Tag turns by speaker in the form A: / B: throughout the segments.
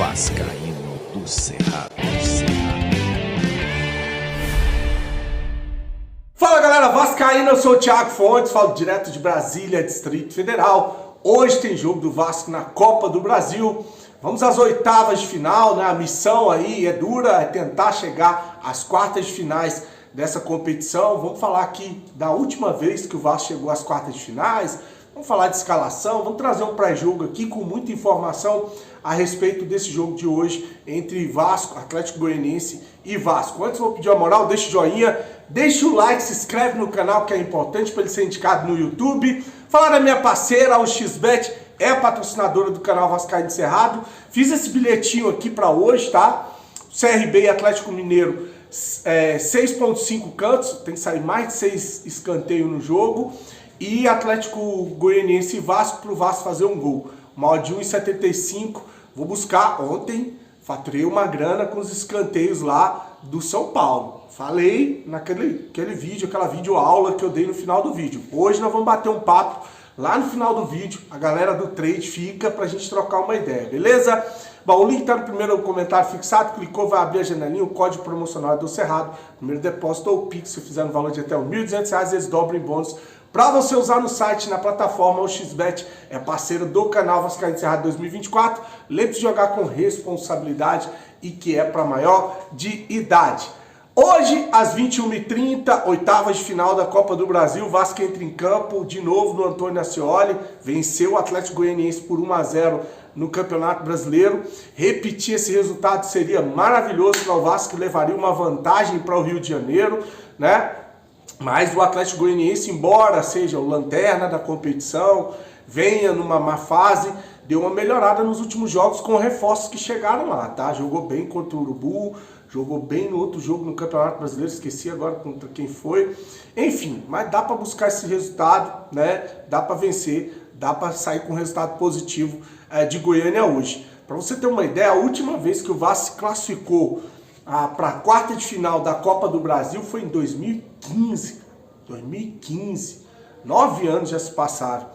A: Vascaíno do Cerrado.
B: Fala galera, Vascaíno, eu sou o Thiago Fontes, falo direto de Brasília, Distrito Federal. Hoje tem jogo do Vasco na Copa do Brasil. Vamos às oitavas de final, né? A missão aí é dura, é tentar chegar às quartas de finais dessa competição. Vamos falar aqui da última vez que o Vasco chegou às quartas de finais. Vamos falar de escalação, vamos trazer um pré-jogo aqui com muita informação a respeito desse jogo de hoje entre Vasco, Atlético Goianiense e Vasco. Antes eu vou pedir a moral, deixa o joinha, deixa o like, se inscreve no canal que é importante para ele ser indicado no YouTube. Falar da minha parceira, a XBet, é a patrocinadora do canal Vascaíno do Cerrado. Fiz esse bilhetinho aqui para hoje, tá? CRB e Atlético Mineiro, 6.5 cantos, tem que sair mais de 6 escanteios no jogo. E Atlético Goianiense e Vasco, para o Vasco fazer um gol. Uma odd de 1,75. Vou buscar. Ontem faturei uma grana com os escanteios lá do São Paulo. Falei naquele vídeo, aquela videoaula que eu dei no final do vídeo. Hoje nós vamos bater um papo lá no final do vídeo. A galera do trade fica pra gente trocar uma ideia, beleza? Bom, o link tá no primeiro comentário fixado. Clicou, vai abrir a janelinha, o código promocional é do Cerrado. Primeiro depósito ou Pix, se fizer no valor de até R$ 1.200, eles dobram em bônus para você usar no site, na plataforma. O XBet é parceiro do canal Vascaíno do Cerrado 2024. Lembre-se de jogar com responsabilidade e que é para maior de idade. Hoje, às 21h30, oitavas de final da Copa do Brasil, Vasco entra em campo de novo no Antônio Ascioli, venceu o Atlético Goianiense por 1-0 no Campeonato Brasileiro. Repetir esse resultado seria maravilhoso para o Vasco, que levaria uma vantagem para o Rio de Janeiro, né? Mas o Atlético Goianiense, embora seja o lanterna da competição, venha numa má fase, deu uma melhorada nos últimos jogos com reforços que chegaram lá, tá? Jogou bem contra o Urubu, jogou bem no outro jogo no Campeonato Brasileiro, esqueci agora contra quem foi. Enfim, mas dá para buscar esse resultado, né? Dá para vencer, dá para sair com um resultado positivo de Goiânia hoje. Para você ter uma ideia, a última vez que o Vasco se classificou para a quarta de final da Copa do Brasil foi em 2015. 9 anos já se passaram.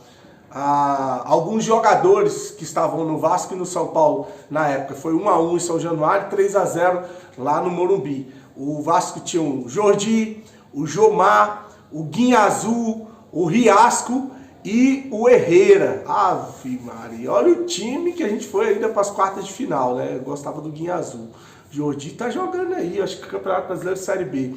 B: Alguns jogadores que estavam no Vasco e no São Paulo na época, foi 1-1 em São Januário, 3-0 lá no Morumbi. O Vasco tinha o Jordi, o Jomar, o Guinha Azul, o Riasco e o Herrera. Ave Maria, olha o time que a gente foi ainda para as quartas de final, né? Eu gostava do Guinha Azul. Jordi tá jogando aí, acho que o Campeonato Brasileiro Série B.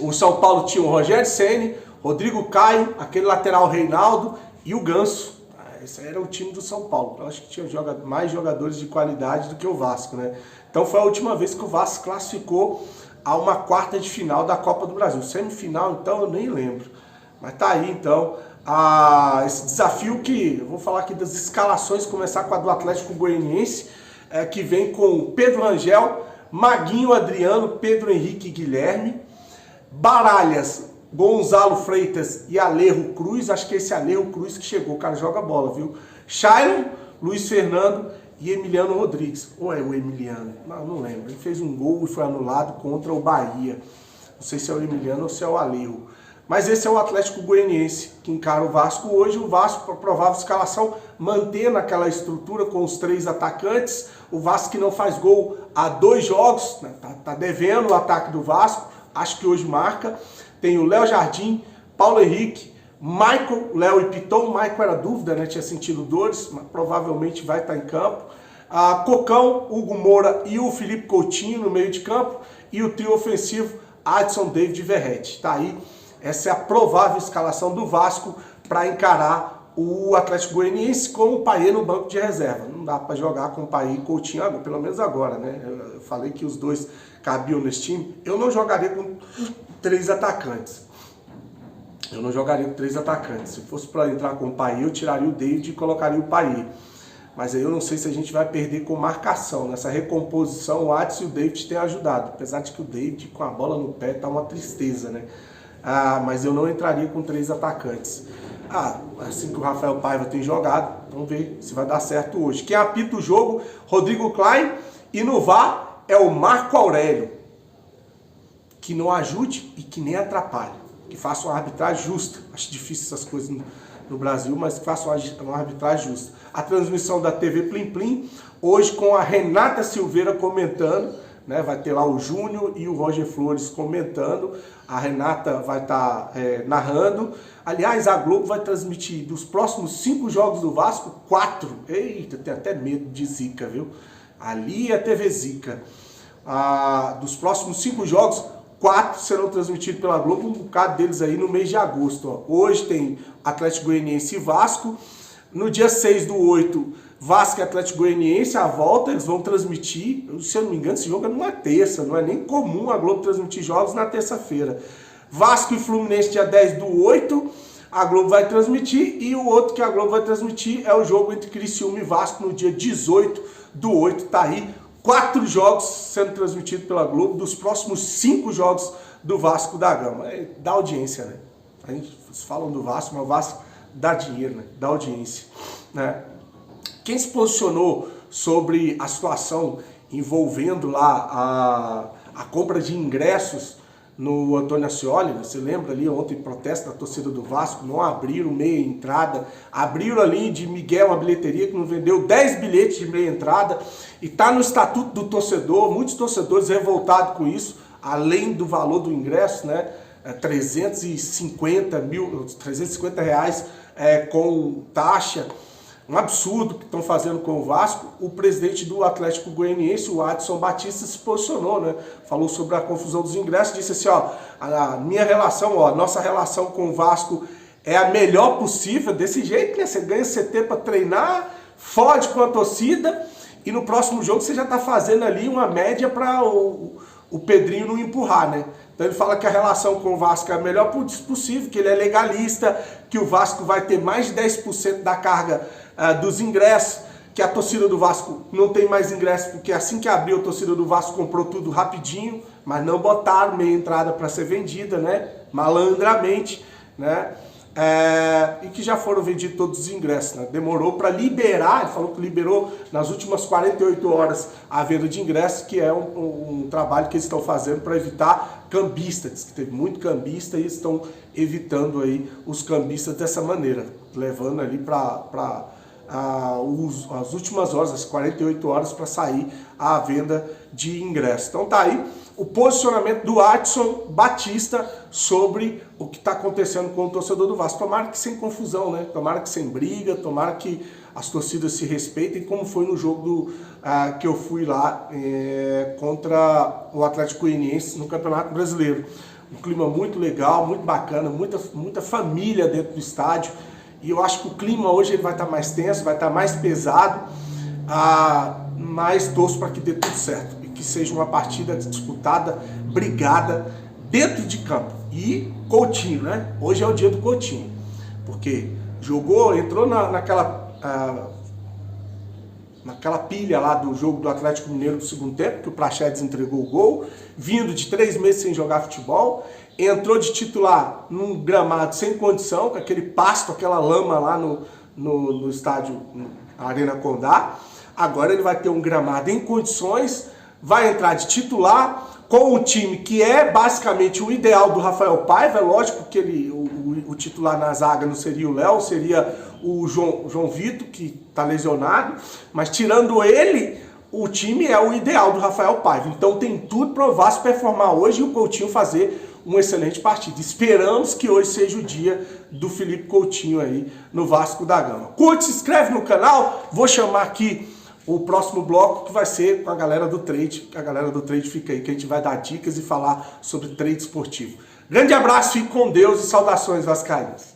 B: O São Paulo tinha o Rogério Ceni, Rodrigo Caio, aquele lateral Reinaldo e o Ganso. Esse era o time do São Paulo. Eu acho que tinha mais jogadores de qualidade do que o Vasco, né? Então foi a última vez que o Vasco classificou a uma quarta de final da Copa do Brasil. Semifinal, então, eu nem lembro. Mas tá aí, então, esse desafio que... Eu vou falar aqui das escalações, começar com a do Atlético Goianiense, que vem com Pedro Rangel, Maguinho, Adriano, Pedro Henrique e Guilherme, Baralhas, Gonzalo Freitas e Alejo Cruz. Acho que esse Alejo Cruz que chegou, o cara joga bola, viu? Shailon, Luiz Fernando e Emiliano Rodrigues. Ou é o Emiliano? Não lembro. Ele fez um gol e foi anulado contra o Bahia. Não sei se é o Emiliano ou se é o Alejo. Mas esse é o Atlético Goianiense que encara o Vasco hoje. O Vasco, para provável escalação, mantendo aquela estrutura com os 3 atacantes. O Vasco que não faz gol há 2 jogos, né? Tá devendo o ataque do Vasco. Acho que hoje marca. Tem o Léo Jardim, Paulo Henrique, Michael, Léo e Piton. O Michael era dúvida, né? Tinha sentido dores, mas provavelmente vai estar em campo. Cocão, Hugo Moura e o Felipe Coutinho no meio de campo. E o trio ofensivo, Adson, David e Verratti. Tá aí. Essa é a provável escalação do Vasco para encarar o Atlético Goianiense com o Payet no banco de reserva. Não dá para jogar com o Payet e Coutinho, pelo menos agora, né? Eu falei que os dois cabiam nesse time. Eu não jogaria com 3 atacantes. Se fosse para entrar com o Payet, eu tiraria o David e colocaria o Payet. Mas aí eu não sei se a gente vai perder com marcação. Nessa recomposição, o Adson e o David têm ajudado. Apesar de que o David, com a bola no pé, tá uma tristeza, né? Mas eu não entraria com 3 atacantes. Assim que o Rafael Paiva tem jogado, vamos ver se vai dar certo hoje. Quem apita o jogo, Rodrigo Klein, e no VAR é o Marco Aurélio. Que não ajude e que nem atrapalhe. Que faça uma arbitragem justa. Acho difícil essas coisas no Brasil, mas que faça uma arbitragem justa. A transmissão da TV Plim Plim, hoje com a Renata Silveira comentando, né? Vai ter lá o Júnior e o Roger Flores comentando, a Renata vai estar narrando. Aliás, a Globo vai transmitir dos próximos 5 jogos do Vasco, 4. Eita, tem até medo de zica, viu? Ali é TV Zica. Dos próximos 5 jogos, 4 serão transmitidos pela Globo, um bocado deles aí no mês de agosto. Ó. Hoje tem Atlético Goianiense e Vasco. No dia 6/8, Vasco e Atlético Goianiense, a volta, eles vão transmitir. Se eu não me engano, esse jogo é numa terça, não é nem comum a Globo transmitir jogos na terça-feira. Vasco e Fluminense, dia 10/8, a Globo vai transmitir. E o outro que a Globo vai transmitir é o jogo entre Criciúma e Vasco no dia 18/8. Tá aí 4 jogos sendo transmitidos pela Globo dos próximos 5 jogos do Vasco da Gama. Dá audiência, né? A gente fala do Vasco, mas o Vasco dá dinheiro, né? Dá audiência, né? Quem se posicionou sobre a situação envolvendo lá a compra de ingressos no Antônio Ascioli, você lembra ali ontem, protesto da torcida do Vasco, não abriram meia entrada, abriram ali de Miguel uma bilheteria que não vendeu 10 bilhetes de meia entrada, e tá no estatuto do torcedor, muitos torcedores revoltados com isso, além do valor do ingresso, né, 350 reais com taxa, um absurdo que estão fazendo com o Vasco. O presidente do Atlético Goianiense, o Adson Batista, se posicionou, né? Falou sobre a confusão dos ingressos, disse assim, ó, a minha relação, ó, nossa relação com o Vasco é a melhor possível, desse jeito, né? Você ganha CT para treinar, fode com a torcida, e no próximo jogo você já está fazendo ali uma média para o Pedrinho não empurrar, né? Então ele fala que a relação com o Vasco é a melhor possível, que ele é legalista, que o Vasco vai ter mais de 10% da carga dos ingressos, que a torcida do Vasco não tem mais ingresso, porque assim que abriu a torcida do Vasco comprou tudo rapidinho, mas não botaram meia entrada para ser vendida, né? Malandramente, né? E que já foram vendidos todos os ingressos, né? Demorou para liberar, ele falou que liberou nas últimas 48 horas a venda de ingressos, que é um trabalho que eles estão fazendo para evitar cambistas. Diz que teve muito cambista e estão evitando aí os cambistas dessa maneira, levando ali para as últimas horas, as 48 horas, para sair a venda de ingressos. Então tá aí o posicionamento do Adson Batista sobre o que está acontecendo com o torcedor do Vasco. Tomara que sem confusão, né? Tomara que sem briga, tomara que as torcidas se respeitem, como foi no jogo que eu fui lá contra o Atlético Goianiense no Campeonato Brasileiro. Um clima muito legal, muito bacana, muita família dentro do estádio. E eu acho que o clima hoje ele vai estar mais tenso, vai estar mais pesado, mas torço para que dê tudo certo e que seja uma partida disputada, brigada, dentro de campo. E Coutinho, né? Hoje é o dia do Coutinho, porque entrou naquela pilha lá do jogo do Atlético Mineiro do segundo tempo, que o Praxedes entregou o gol, vindo de 3 meses sem jogar futebol, entrou de titular num gramado sem condição, com aquele pasto, aquela lama lá no estádio Arena Condá. Agora ele vai ter um gramado em condições, vai entrar de titular com o time que é basicamente o ideal do Rafael Paiva. É lógico que o titular na zaga não seria o Léo, seria o João Vitor, que está lesionado, mas tirando ele, o time é o ideal do Rafael Paiva. Então tem tudo para o Vasco performar hoje e o Coutinho fazer uma excelente partida. Esperamos que hoje seja o dia do Felipe Coutinho aí no Vasco da Gama. Curte, se inscreve no canal, vou chamar aqui o próximo bloco, que vai ser com a galera do trade. A galera do trade fica aí, que a gente vai dar dicas e falar sobre trade esportivo. Grande abraço, fique com Deus e saudações vascaínas.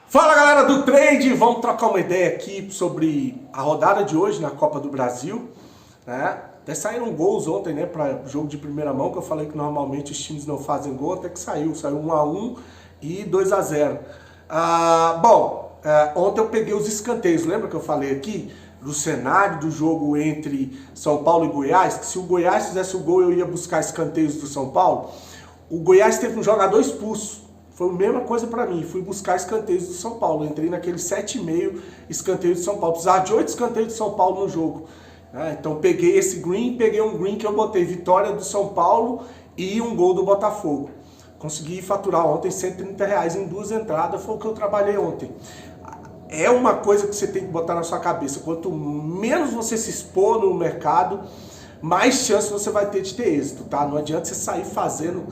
B: Fala, galera do trade, vamos trocar uma ideia aqui sobre a rodada de hoje na Copa do Brasil, né? Até saíram gols ontem, né, para jogo de primeira mão, que eu falei que normalmente os times não fazem gol, até que saiu 1-1 e 2-0. Ontem eu peguei os escanteios, lembra que eu falei aqui do cenário do jogo entre São Paulo e Goiás, que se o Goiás fizesse o gol eu ia buscar escanteios do São Paulo. O Goiás teve um jogador expulso. Foi a mesma coisa para mim, fui buscar escanteios do São Paulo, entrei naquele 7,5 escanteios do São Paulo, precisava de 8 escanteios do São Paulo no jogo. né? Então peguei esse green, peguei um green que eu botei vitória do São Paulo e um gol do Botafogo. Consegui faturar ontem R$130 em 2 entradas, foi o que eu trabalhei ontem. É uma coisa que você tem que botar na sua cabeça. Quanto menos você se expor no mercado, mais chance você vai ter de ter êxito, tá? Não adianta você sair fazendo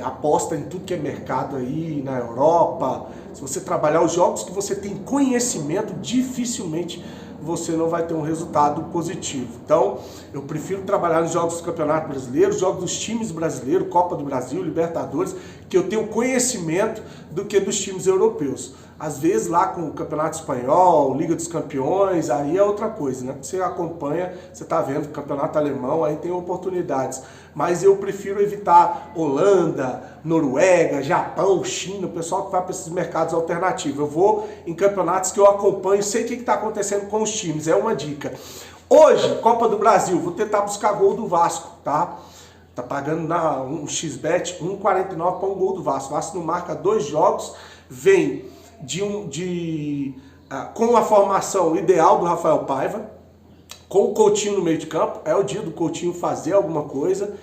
B: aposta em tudo que é mercado aí na Europa. Se você trabalhar os jogos que você tem conhecimento, dificilmente você não vai ter um resultado positivo. Então, eu prefiro trabalhar nos jogos do Campeonato Brasileiro, jogos dos times brasileiros, Copa do Brasil, Libertadores, que eu tenho conhecimento do que dos times europeus. Às vezes lá com o Campeonato Espanhol, Liga dos Campeões, aí é outra coisa, né? Você acompanha, você tá vendo o Campeonato Alemão, aí tem oportunidades. Mas eu prefiro evitar Holanda, Noruega, Japão, China, o pessoal que vai para esses mercados alternativos. Eu vou em campeonatos que eu acompanho, sei o que está acontecendo com os times, é uma dica. Hoje, Copa do Brasil, vou tentar buscar gol do Vasco, tá? Tá pagando um XBet 1,49 para um gol do Vasco. O Vasco não marca 2 jogos, vem com a formação ideal do Rafael Paiva, com o Coutinho no meio de campo. É o dia do Coutinho fazer alguma coisa.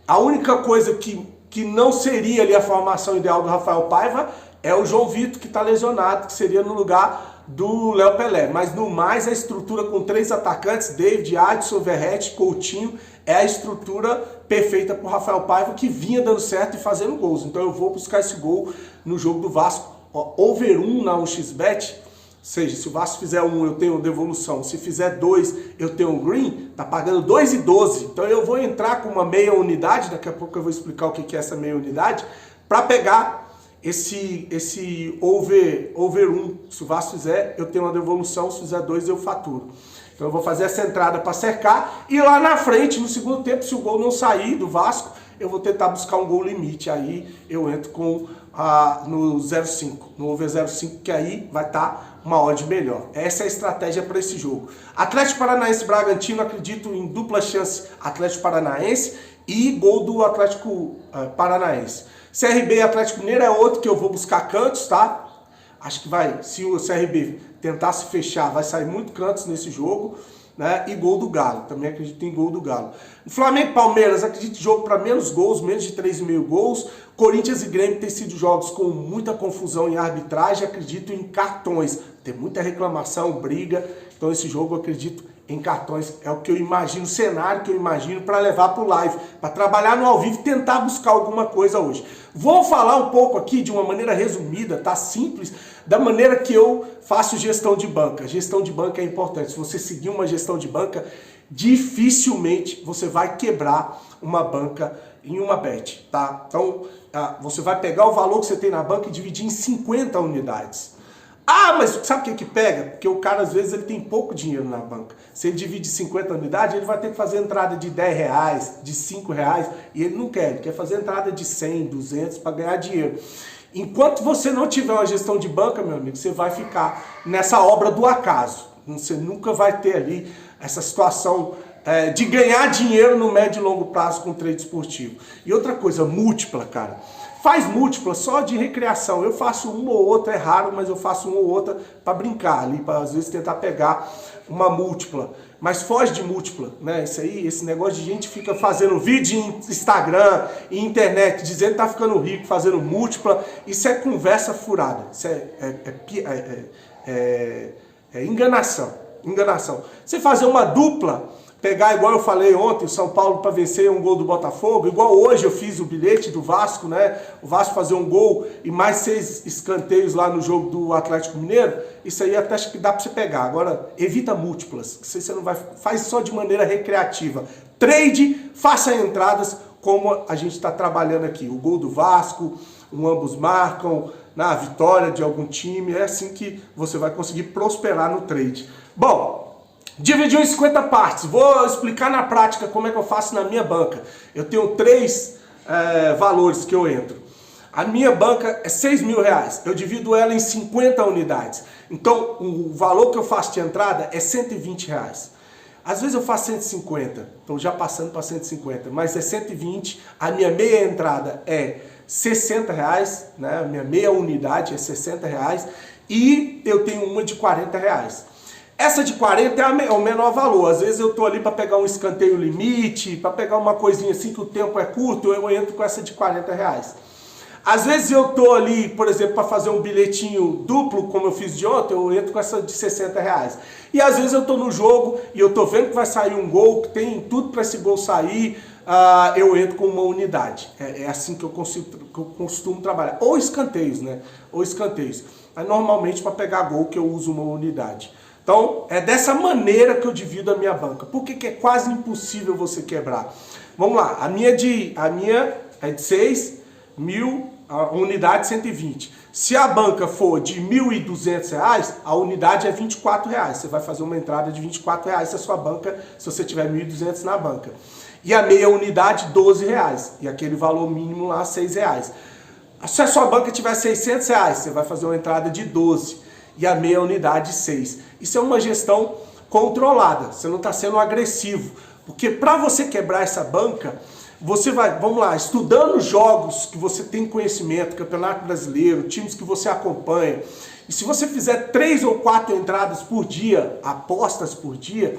B: A única coisa que não seria ali a formação ideal do Rafael Paiva é o João Vitor, que está lesionado, que seria no lugar do Léo Pelé. Mas no mais, a estrutura com 3 atacantes, David, Adson, Verratti, Coutinho, é a estrutura perfeita para o Rafael Paiva, que vinha dando certo e fazendo gols. Então eu vou buscar esse gol no jogo do Vasco. Over 1 na 1xBet, ou seja, se o Vasco fizer 1, eu tenho devolução. Se fizer 2, eu tenho um green, tá pagando 2,12. Então eu vou entrar com uma meia unidade, daqui a pouco eu vou explicar o que é essa meia unidade, para pegar esse over 1. Se o Vasco fizer, eu tenho uma devolução, se fizer 2, eu faturo. Então eu vou fazer essa entrada para cercar, e lá na frente, no segundo tempo, se o gol não sair do Vasco, eu vou tentar buscar um gol limite. Aí eu entro com no 0,5, no over 0,5, que aí vai estar uma odd melhor. Essa é a estratégia para esse jogo. Atlético Paranaense e Bragantino, acredito em dupla chance Atlético Paranaense e gol do Atlético Paranaense. CRB e Atlético Mineiro é outro que eu vou buscar cantos, tá? Acho que vai, se o CRB tentar se fechar, vai sair muito cantos nesse jogo, né? E gol do Galo, também acredito em gol do Galo. Flamengo e Palmeiras, acredito em jogo para menos gols, menos de 3,5 gols. Corinthians e Grêmio tem sido jogos com muita confusão em arbitragem, acredito em cartões. Tem muita reclamação, briga, então esse jogo eu acredito em cartões. É o que eu imagino, o cenário que eu imagino para levar para o live, para trabalhar no ao vivo e tentar buscar alguma coisa hoje. Vou falar um pouco aqui de uma maneira resumida, tá? Simples, da maneira que eu faço gestão de banca. Gestão de banca é importante. Se você seguir uma gestão de banca, dificilmente você vai quebrar uma banca em uma bet, tá? Então, você vai pegar o valor que você tem na banca e dividir em 50 unidades. Ah, mas sabe o que pega? Porque o cara, às vezes, ele tem pouco dinheiro na banca. Se ele divide 50 unidades, ele vai ter que fazer entrada de R$10, de R$5, e ele não quer. Ele quer fazer entrada de 100, 200 para ganhar dinheiro. Enquanto você não tiver uma gestão de banca, meu amigo, você vai ficar nessa obra do acaso. Você nunca vai ter ali essa situação de ganhar dinheiro no médio e longo prazo com trade esportivo. E outra coisa, múltipla, cara. Faz múltipla só de recreação. Eu faço uma ou outra, é raro, mas eu faço uma ou outra para brincar ali, para às vezes tentar pegar uma múltipla. Mas foge de múltipla, né? Isso aí, esse negócio de gente fica fazendo vídeo em Instagram e internet, dizendo que tá ficando rico, fazendo múltipla. Isso é conversa furada. Isso é enganação. Enganação. Você fazer uma dupla, pegar igual eu falei ontem, o São Paulo para vencer um gol do Botafogo, igual hoje eu fiz o bilhete do Vasco, né? O Vasco fazer um gol e mais 6 escanteios lá no jogo do Atlético Mineiro, isso aí até acho que dá para você pegar. Agora, evita múltiplas, que você não vai, faz só de maneira recreativa. Trade, faça entradas como a gente está trabalhando aqui. O gol do Vasco, ambos marcam, na vitória de algum time, é assim que você vai conseguir prosperar no trade. Bom, dividiu em 50 partes. Vou explicar na prática como é que eu faço na minha banca. Eu tenho 3 valores que eu entro. A minha banca é R$6.000. Eu divido ela em 50 unidades. Então, o valor que eu faço de entrada é R$120. Às vezes eu faço 150. Estou já passando para 150. Mas é 120. A minha meia entrada é R$60. Né? A minha meia unidade é R$60. E eu tenho uma de R$40. Essa de 40 é o menor valor. Às vezes eu tô ali para pegar um escanteio limite, para pegar uma coisinha assim que o tempo é curto, eu entro com essa de 40 reais. Às vezes eu tô ali, por exemplo, para fazer um bilhetinho duplo, como eu fiz de ontem, eu entro com essa de 60 reais. E às vezes eu tô no jogo e eu tô vendo que vai sair um gol, que tem tudo para esse gol sair, eu entro com uma unidade. É assim que eu costumo trabalhar. Ou escanteios, né? Ou escanteios. Mas normalmente para pegar gol que eu uso uma unidade. Então, é dessa maneira que eu divido a minha banca. Por que é quase impossível você quebrar? Vamos lá, a minha é de 6.000, a unidade 120. Se a banca for de R$ 1.200, a unidade é R$ 24. Você vai fazer uma entrada de R$ 24 se a sua banca, se você tiver 1.200 na banca. E a meia unidade, R$ 12. E aquele valor mínimo lá, R$ 6. Se a sua banca tiver R$ 600, você vai fazer uma entrada de 12. E a meia unidade, 6. Isso é uma gestão controlada. Você não está sendo agressivo. Porque para você quebrar essa banca, você vai, vamos lá, estudando jogos que você tem conhecimento, Campeonato Brasileiro, times que você acompanha, e se você fizer 3 ou 4 entradas por dia, apostas por dia,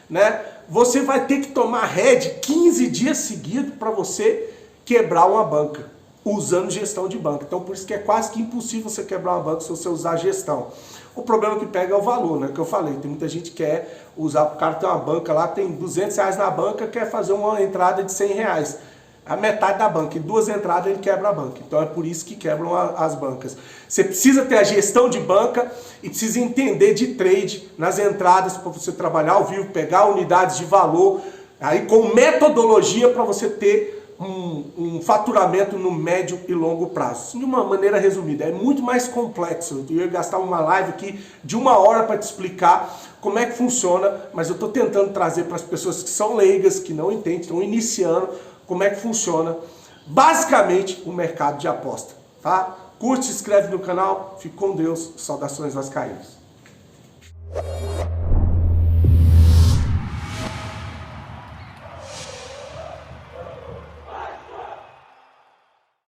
B: né, você vai ter que tomar head 15 dias seguidos para você quebrar uma banca, usando gestão de banca. Então por isso que é quase que impossível você quebrar uma banca se você usar gestão. O problema que pega é o valor, né? Que eu falei, tem muita gente que quer usar, o cara tem uma banca lá, tem R$200 na banca, quer fazer uma entrada de R$100. A metade da banca, em 2 entradas ele quebra a banca. Então é por isso que quebram as bancas. Você precisa ter a gestão de banca e precisa entender de trade nas entradas para você trabalhar ao vivo, pegar unidades de valor, aí com metodologia para você ter um faturamento no médio e longo prazo. De uma maneira resumida, é muito mais complexo. Eu ia gastar uma live aqui de 1 hora para te explicar como é que funciona, mas eu estou tentando trazer para as pessoas que são leigas, que não entendem, estão iniciando, como é que funciona basicamente o mercado de aposta. Tá? Curte, se inscreve no canal, fique com Deus, saudações vascaínos.